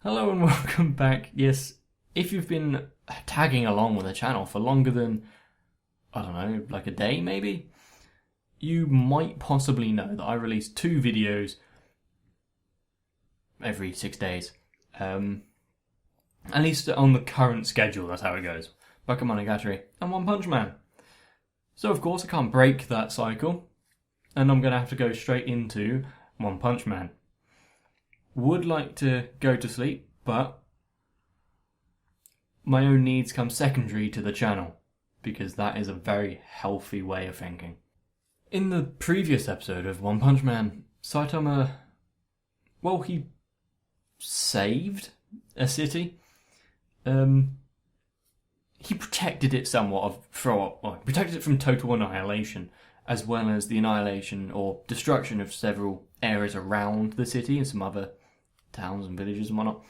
Hello and welcome back. Yes, if you've been tagging along with the channel for longer than, I don't know, like a day maybe, you might possibly know that I release 2 videos every 6 days. At least on the current schedule, that's how it goes. Bakemonogatari and One Punch Man. So of course I can't break that cycle, and I'm going to have to go straight into One Punch Man. Would like to go to sleep, but my own needs come secondary to the channel, because that is a very healthy way of thinking. In the previous episode of One Punch Man, Saitama, well, he saved a city. He protected it somewhat protected it from total annihilation, as well as the annihilation or destruction of several areas around the city and some other towns and villages and whatnot.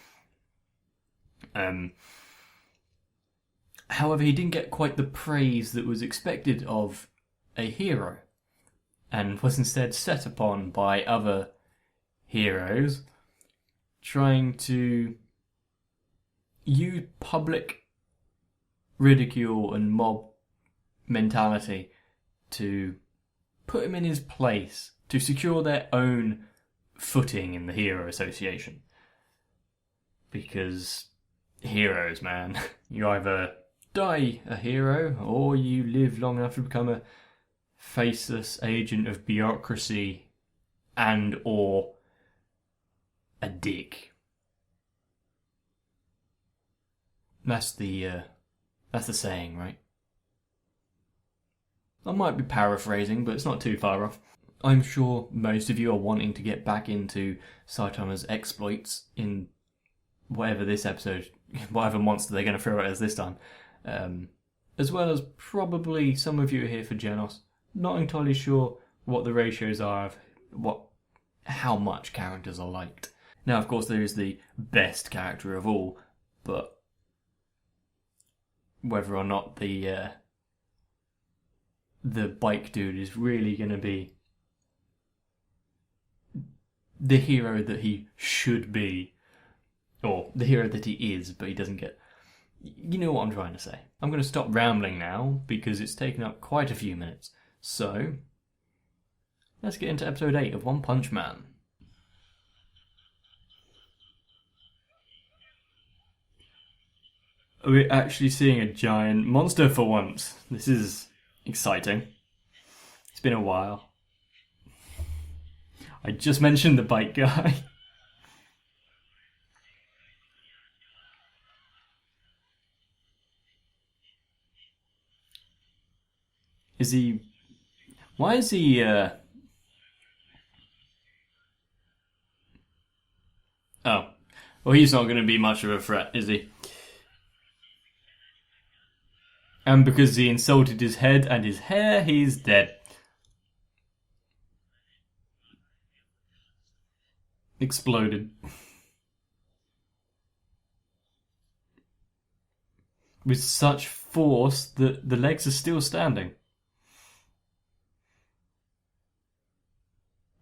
However, he didn't get quite the praise that was expected of a hero, and was instead set upon by other heroes, trying to use public ridicule and mob mentality to put him in his place, to secure their own footing in the hero association. Because heroes, man, you either die a hero or you live long enough to become a faceless agent of bureaucracy and or a dick. That's the saying, right? I might be paraphrasing, but it's not too far off. I'm sure most of you are wanting to get back into Saitama's exploits in whatever monster they're going to throw at us this time. As well as probably some of you are here for Genos. Not entirely sure what the ratios are of how much characters are liked. Now, of course, there is the best character of all, but whether or not the bike dude is really going to be the hero that he should be, or the hero that he is, but he doesn't get. You know what I'm trying to say. I'm going to stop rambling now because it's taken up quite a few minutes. So, let's get into episode 8 of One Punch Man. We're actually seeing a giant monster for once. This is exciting. It's been a while. I just mentioned the bike guy. Is he... Why is he, Oh. Well, he's not going to be much of a threat, is he? And because he insulted his head and his hair, he's dead. Exploded. With such force that the legs are still standing.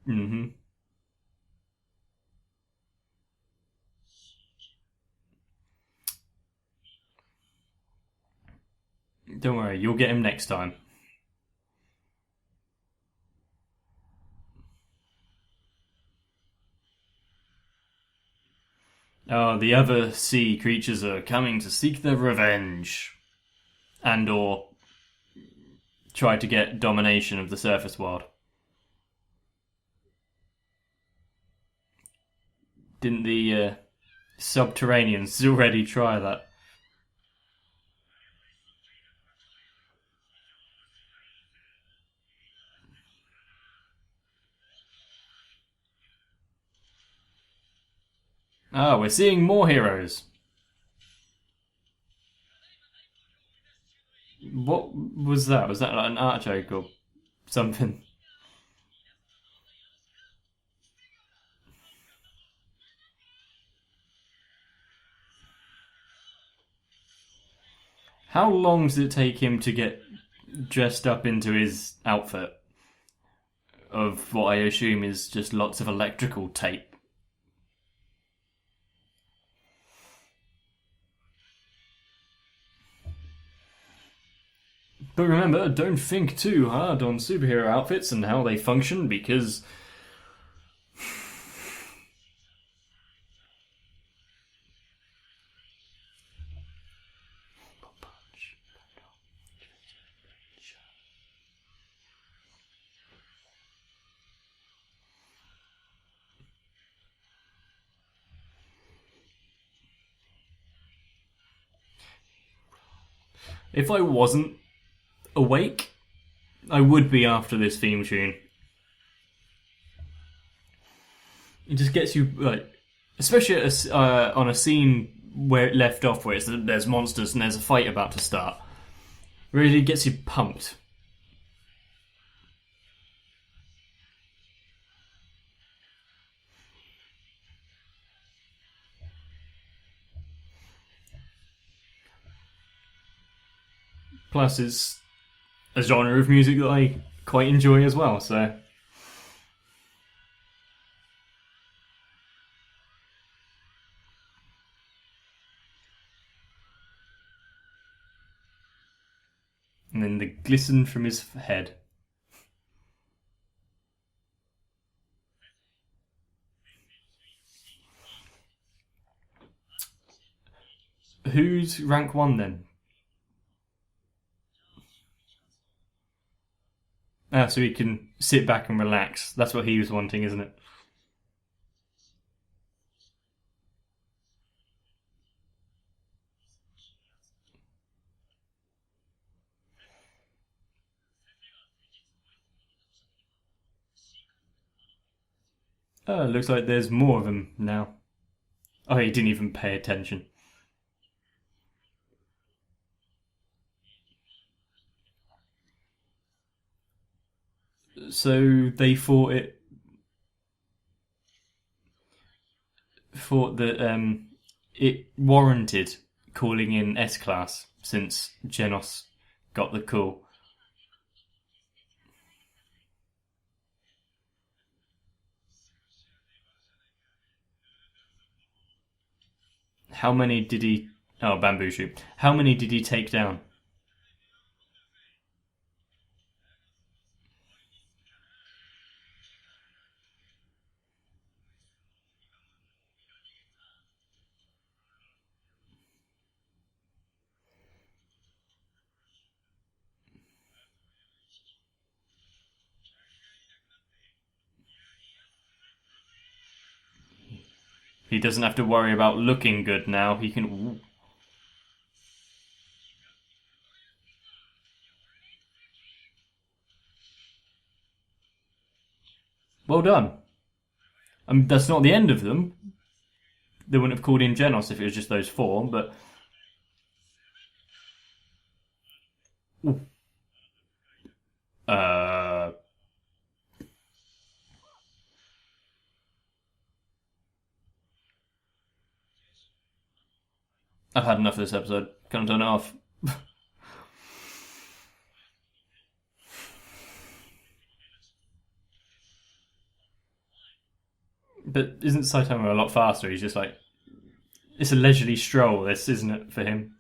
Mm-hmm. Don't worry, you'll get him next time. Oh, the other sea creatures are coming to seek their revenge. And or try to get domination of the surface world. Didn't the subterraneans already try that? Oh, we're seeing more heroes. What was that? Was that like an artichoke or something? How long does it take him to get dressed up into his outfit? Of what I assume is just lots of electrical tape. But remember, don't think too hard on superhero outfits and how they function, because if I wasn't awake, I would be after this theme tune. It just gets you, like, especially on a scene where it left off, where there's monsters and there's a fight about to start. Really gets you pumped. Plus, it's a genre of music that I quite enjoy as well, so. And then the glisten from his head. Who's rank 1 then? Ah, so he can sit back and relax. That's what he was wanting, isn't it? Oh, looks like there's more of them now. Oh, he didn't even pay attention. So they thought that it warranted calling in S-Class since Genos got the call. How many did he... Oh, bamboo shoot. How many did he take down? He doesn't have to worry about looking good now. He can... Ooh. Well done. That's not the end of them. They wouldn't have called in Genos if it was just those 4, but... Ooh. I've had enough of this episode. Can I turn it off? But isn't Saitama a lot faster? He's just like... It's a leisurely stroll, this, isn't it, for him?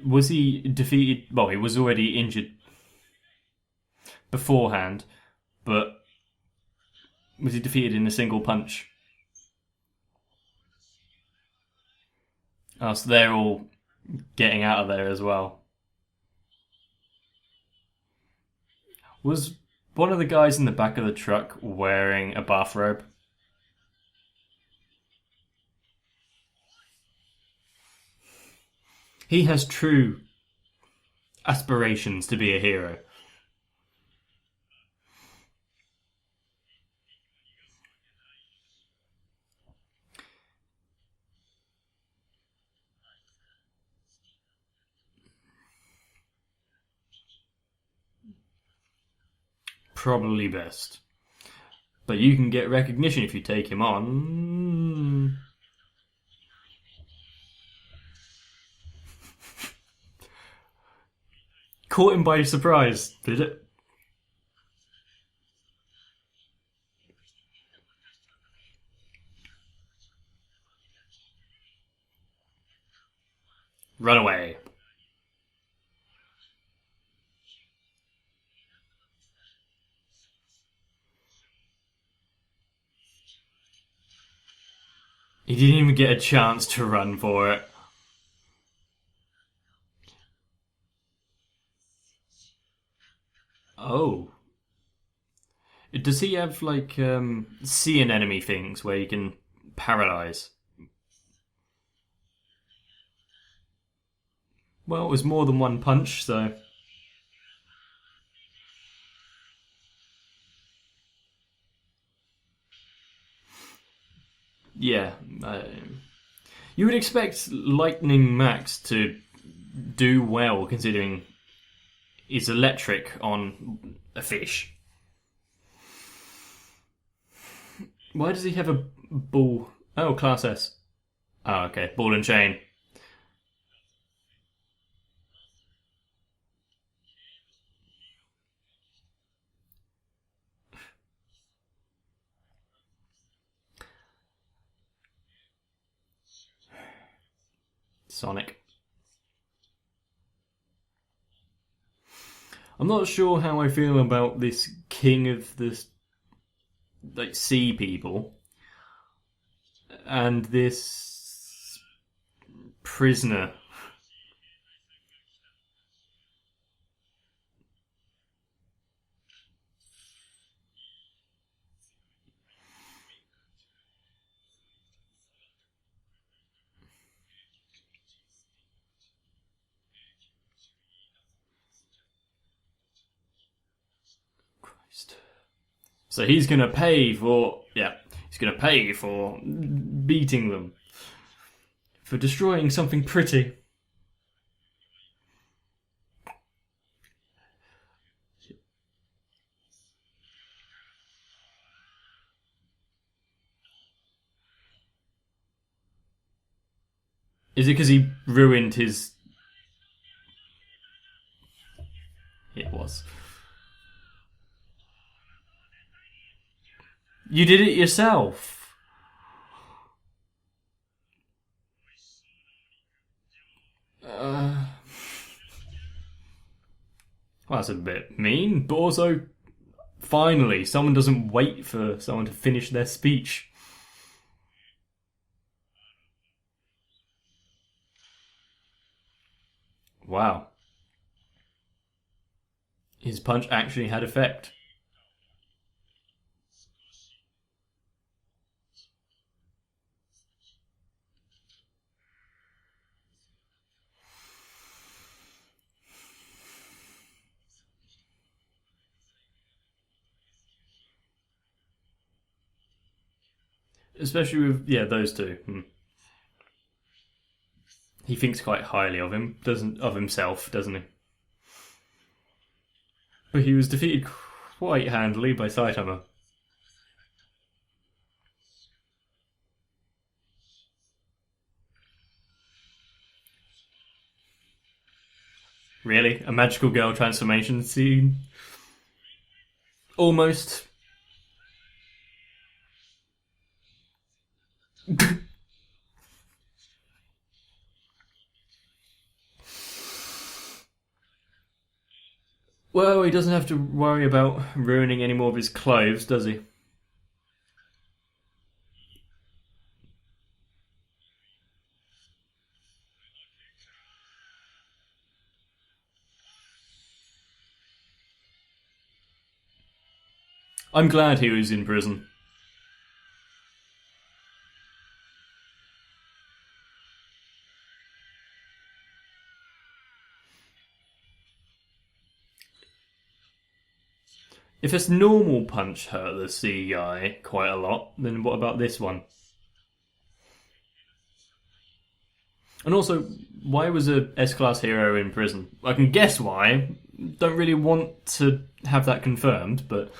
Was he defeated? Well, he was already injured beforehand, but was he defeated in a single punch? Oh, so they're all getting out of there as well. Was one of the guys in the back of the truck wearing a bathrobe? He has true aspirations to be a hero. Probably best. But you can get recognition if you take him on. caught him by surprise, did it? Run away. He didn't even get a chance to run for it. Oh. Does he have, like, see an enemy things where you can paralyze? Well, it was more than one punch, so. Yeah. You would expect Lightning Max to do well, considering it's electric on a fish. Why does he have a ball? Oh, Class S. Oh, okay. Ball and chain. Sonic. I'm not sure how I feel about this king of the like sea people and this prisoner. Christ. So he's gonna pay for he's gonna pay for beating them. For destroying something pretty. Is it because he ruined his... It was. You did it yourself. Well, that's a bit mean, but also, finally, someone doesn't wait for someone to finish their speech. Wow. His punch actually had effect. Especially with, those two. He thinks quite highly of himself, doesn't he? But he was defeated quite handily by Saitama. Really? A magical girl transformation scene? Almost. Well, he doesn't have to worry about ruining any more of his clothes, does he? I'm glad he was in prison. If this normal punch hurt the sea guy quite a lot, then what about this one? And also, why was a S-Class hero in prison? I can guess why. Don't really want to have that confirmed, but...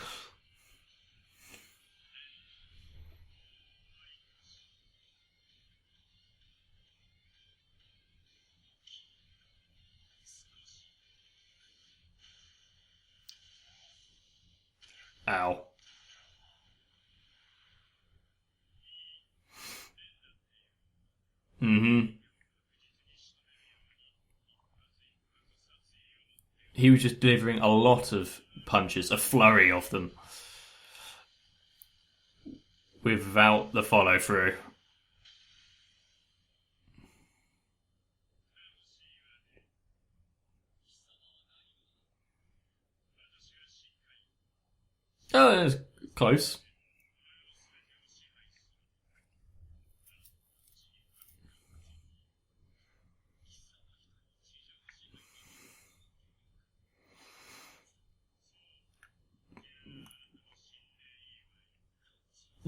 Ow. Mm-hmm. He was just delivering a lot of punches, a flurry of them, without the follow through. Oh, it was close.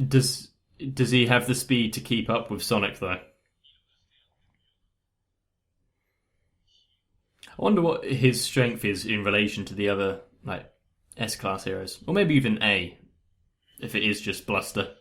Does does he have the speed to keep up with Sonic though? I wonder what his strength is in relation to the other like S-class heroes, or maybe even A, if it is just bluster.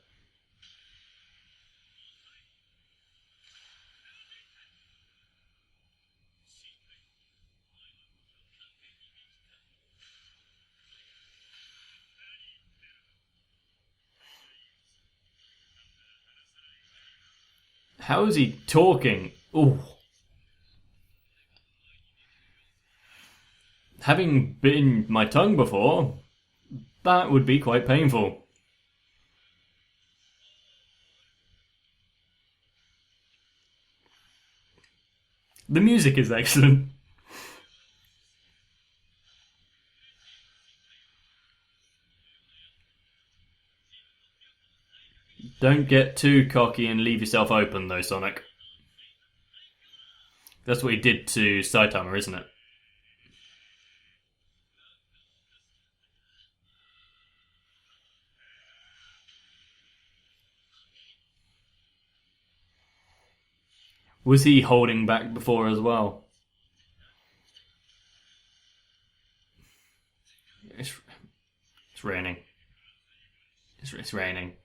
How is he talking? Ooh. Having bitten my tongue before, that would be quite painful. The music is excellent. Don't get too cocky and leave yourself open, though, Sonic. That's what he did to Saitama, isn't it? Was he holding back before as well? It's, it's raining. It's raining.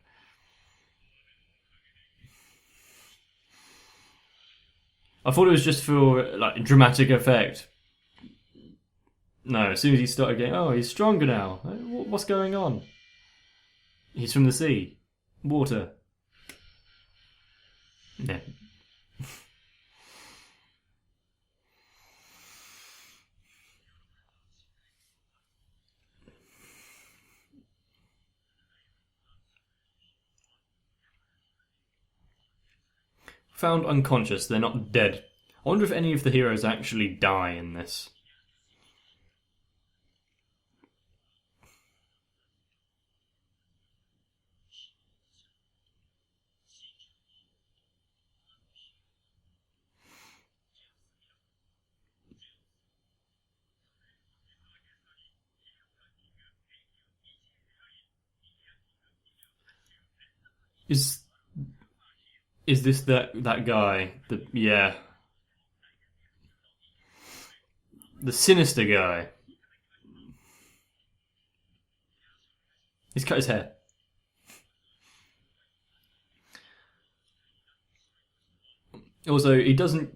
I thought it was just for like dramatic effect. No, as soon as he started getting, oh, he's stronger now. What's going on? He's from the sea, water. Yeah. Found unconscious. They're not dead. I wonder if any of the heroes actually die in this. Is is this that guy? The sinister guy. He's cut his hair. Also, he doesn't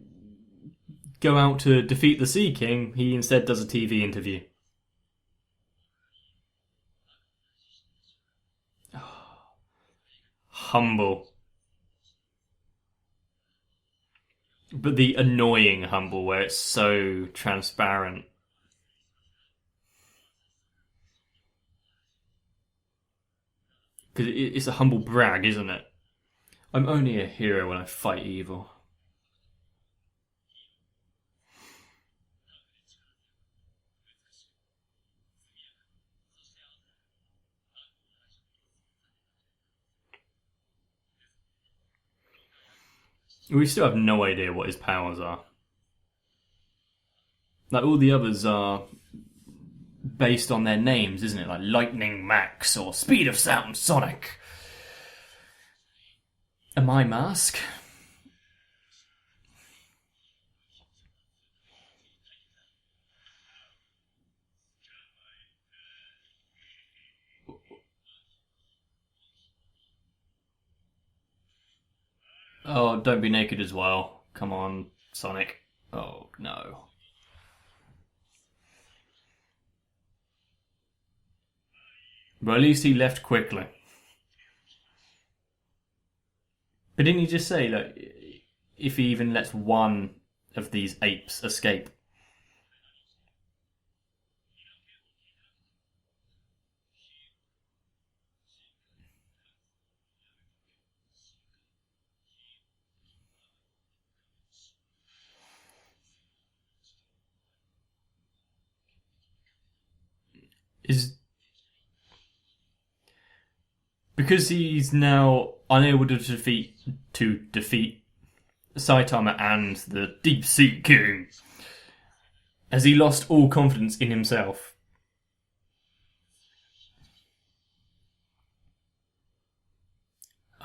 go out to defeat the Sea King. He instead does a TV interview. Humble, but the annoying humble, where it's so transparent. Because it's a humble brag, isn't it? I'm only a hero when I fight evil. We still have no idea what his powers are. Like all the others are based on their names, isn't it? Like Lightning Max or Speed of Sound Sonic. Am I Mask? Oh, don't be naked as well. Come on, Sonic. Oh, no. Well, at least he left quickly. But didn't he just say, like, if he even lets one of these apes escape? Is because he's now unable to defeat Saitama and the Deep Sea King. Has he lost all confidence in himself?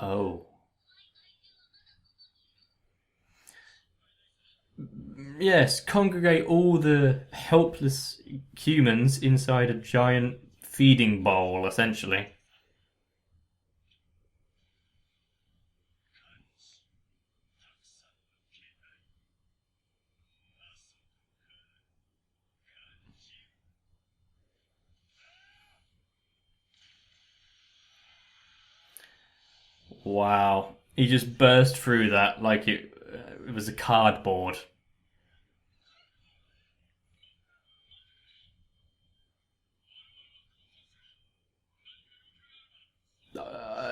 Oh. Yes, congregate all the helpless humans inside a giant feeding bowl, essentially. Wow. He just burst through that like it was a cardboard.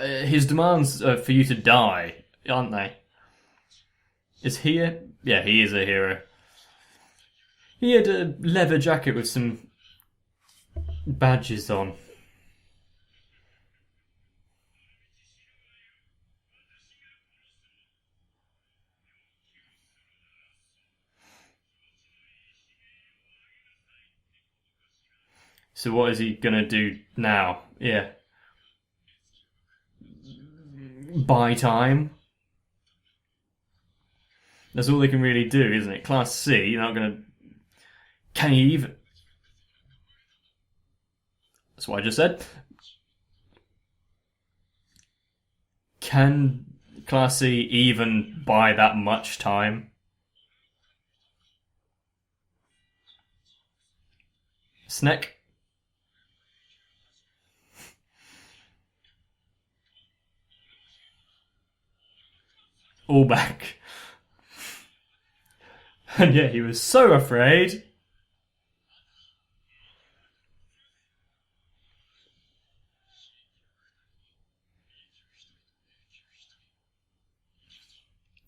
His demands are for you to die, aren't they? Is he a... Yeah, he is a hero. He had a leather jacket with some badges on. So what is he gonna do now? Yeah. Buy time. That's all they can really do, isn't it? Class C, you're not gonna... Can you even... That's what I just said. Can Class C even buy that much time? Snack? All back. And yet he was so afraid.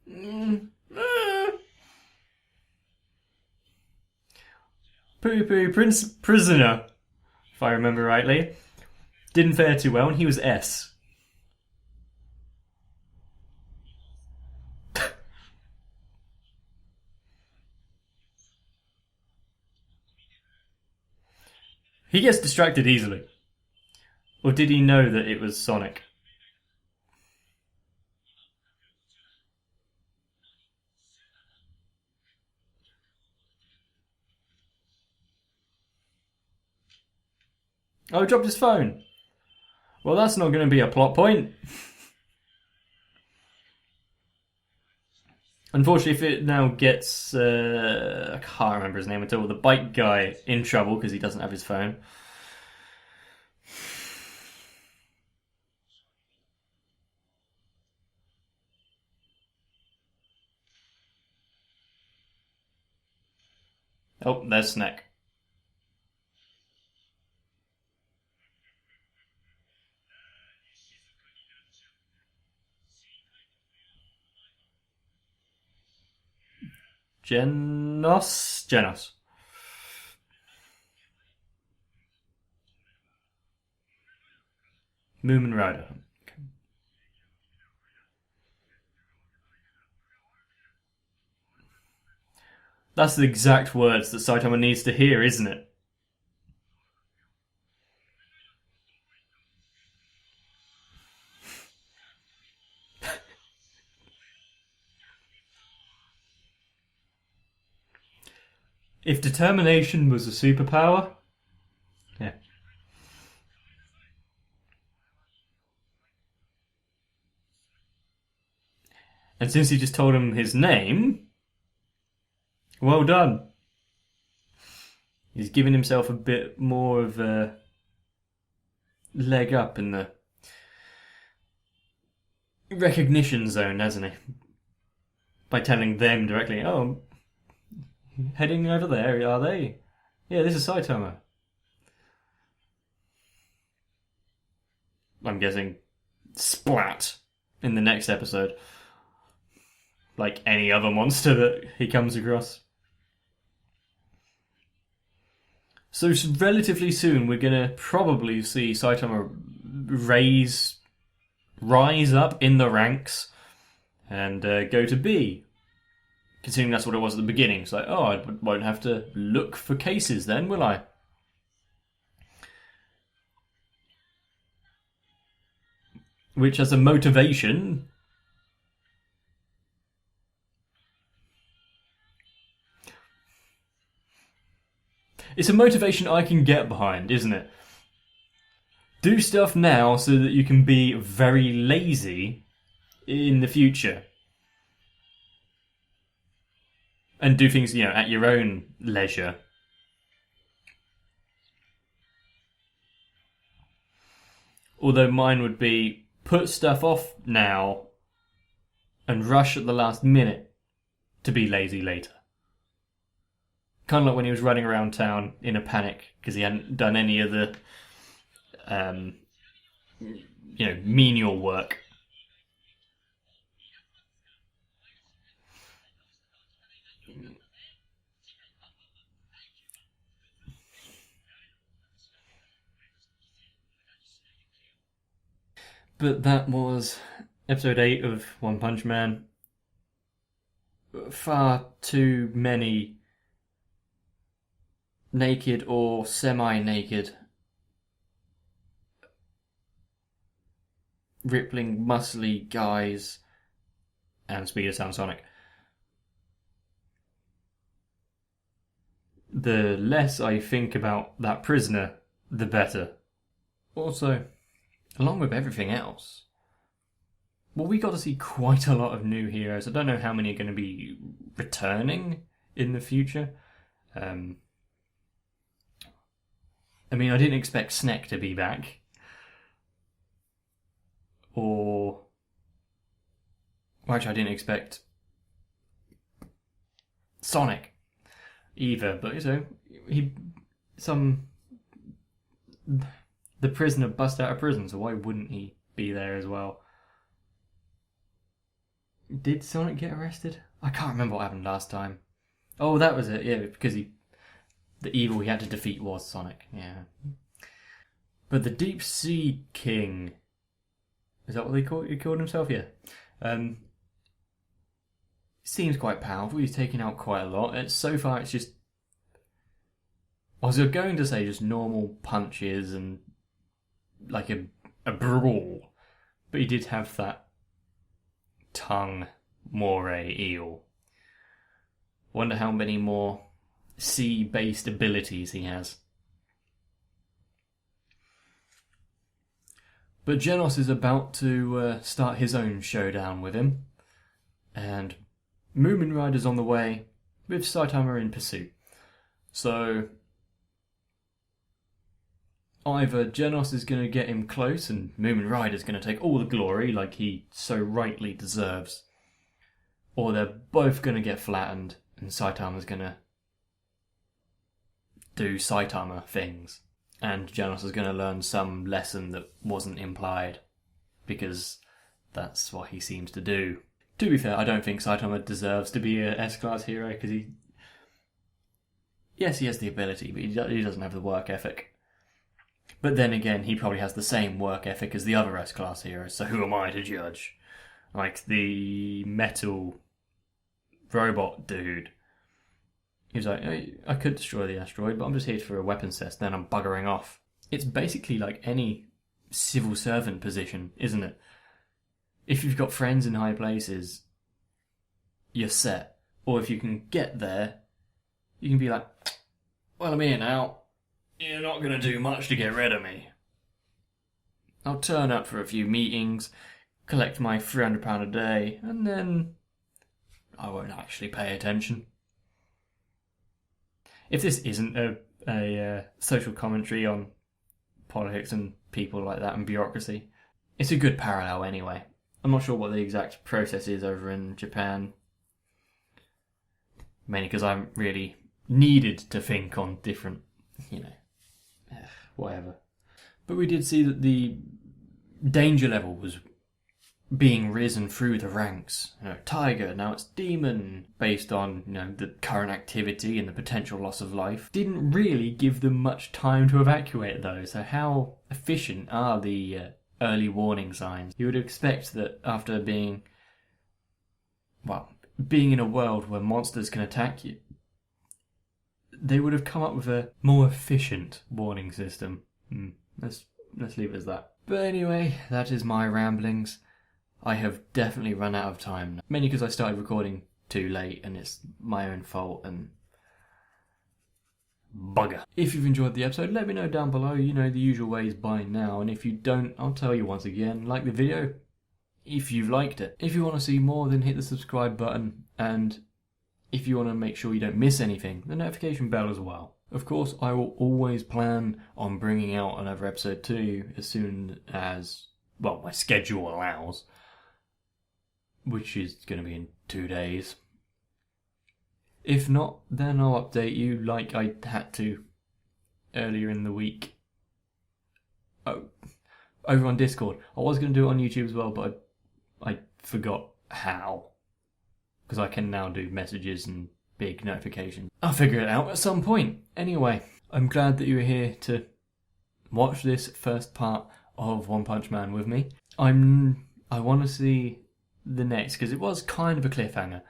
Poo Poo Prince Prisoner, if I remember rightly. Didn't fare too well, and he was S. He gets distracted easily. Or did he know that it was Sonic? Oh, he dropped his phone. Well, that's not going to be a plot point. Unfortunately, if it now gets... I can't remember his name at all. The bike guy in trouble because he doesn't have his phone. Oh, there's Snack. Genos. Moomin Rider. Okay. That's the exact words that Saitama needs to hear, isn't it? If determination was a superpower, yeah. And since he just told him his name, well done. He's given himself a bit more of a leg up in the recognition zone, hasn't he? By telling them directly, oh, heading over there, are they? Yeah, this is Saitama. I'm guessing splat in the next episode. Like any other monster that he comes across. So relatively soon we're going to probably see Saitama rise up in the ranks and go to B. Considering that's what it was at the beginning. It's like, oh, I won't have to look for cases then, will I? Which as a motivation... It's a motivation I can get behind, isn't it? Do stuff now so that you can be very lazy in the future. And do things, at your own leisure. Although mine would be put stuff off now and rush at the last minute to be lazy later. Kind of like when he was running around town in a panic because he hadn't done any of the, menial work. But that was episode 8 of One Punch Man. Far too many naked or semi-naked rippling, muscly guys and Speeder Sound Sonic. The less I think about that prisoner, the better. Also, along with everything else, well, we got to see quite a lot of new heroes. I don't know how many are going to be returning in the future. I didn't expect Snek to be back. Actually, I didn't expect Sonic either, but the prisoner bust out of prison, so why wouldn't he be there as well? Did Sonic get arrested? I can't remember what happened last time. Oh, that was it, yeah, because the evil he had to defeat was Sonic, yeah. But the Deep Sea King, is that what he called himself? Yeah. Seems quite powerful. He's taken out quite a lot. So far, it's just... I was going to say just normal punches and like a brawl. But he did have that tongue moray eel. Wonder how many more sea-based abilities he has. But Genos is about to start his own showdown with him. And Moomin Rider's on the way with Saitama in pursuit. So either Genos is going to get him close and Moomin Rider's going to take all the glory like he so rightly deserves. Or they're both going to get flattened and Saitama's going to do Saitama things. And Genos is going to learn some lesson that wasn't implied. Because that's what he seems to do. To be fair, I don't think Saitama deserves to be a S-Class hero, because yes, he has the ability, but he doesn't have the work ethic. But then again, he probably has the same work ethic as the other S-Class heroes, so who am I to judge? Like the metal robot dude. He was like, I could destroy the asteroid, but I'm just here for a weapons test, then I'm buggering off. It's basically like any civil servant position, isn't it? If you've got friends in high places, you're set. Or if you can get there, you can be like, well, I'm here now. You're not going to do much to get rid of me. I'll turn up for a few meetings, collect my £300 a day, and then I won't actually pay attention. If this isn't a social commentary on politics and people like that and bureaucracy. It's a good parallel anyway. I'm not sure what the exact process is over in Japan, mainly because I haven't really needed to think on different, whatever. But we did see that the danger level was being risen through the ranks. Tiger, now it's demon, based on the current activity and the potential loss of life. Didn't really give them much time to evacuate though, so how efficient are the early warning signs? You would expect that after being in a world where monsters can attack you, they would have come up with a more efficient warning system. Let's leave it as that. But anyway, that is my ramblings. I have definitely run out of time now. Mainly because I started recording too late and it's my own fault and bugger. If you've enjoyed the episode, let me know down below. You know the usual ways by now. And if you don't, I'll tell you once again, like the video if you've liked it. If you want to see more, then hit the subscribe button. And if you want to make sure you don't miss anything, the notification bell as well. Of course, I will always plan on bringing out another episode to you as soon as, my schedule allows. Which is going to be in 2 days. If not, then I'll update you like I had to earlier in the week. Oh, over on Discord. I was going to do it on YouTube as well, but I forgot how. Because I can now do messages and big notifications. I'll figure it out at some point. Anyway, I'm glad that you were here to watch this first part of One Punch Man with me. I want to see the next, because it was kind of a cliffhanger,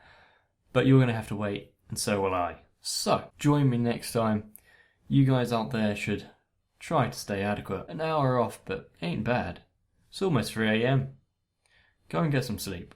but you're going to have to wait, and so will I. So, join me next time. You guys out there should try to stay adequate. An hour off, but ain't bad. It's almost 3 AM. Go and get some sleep.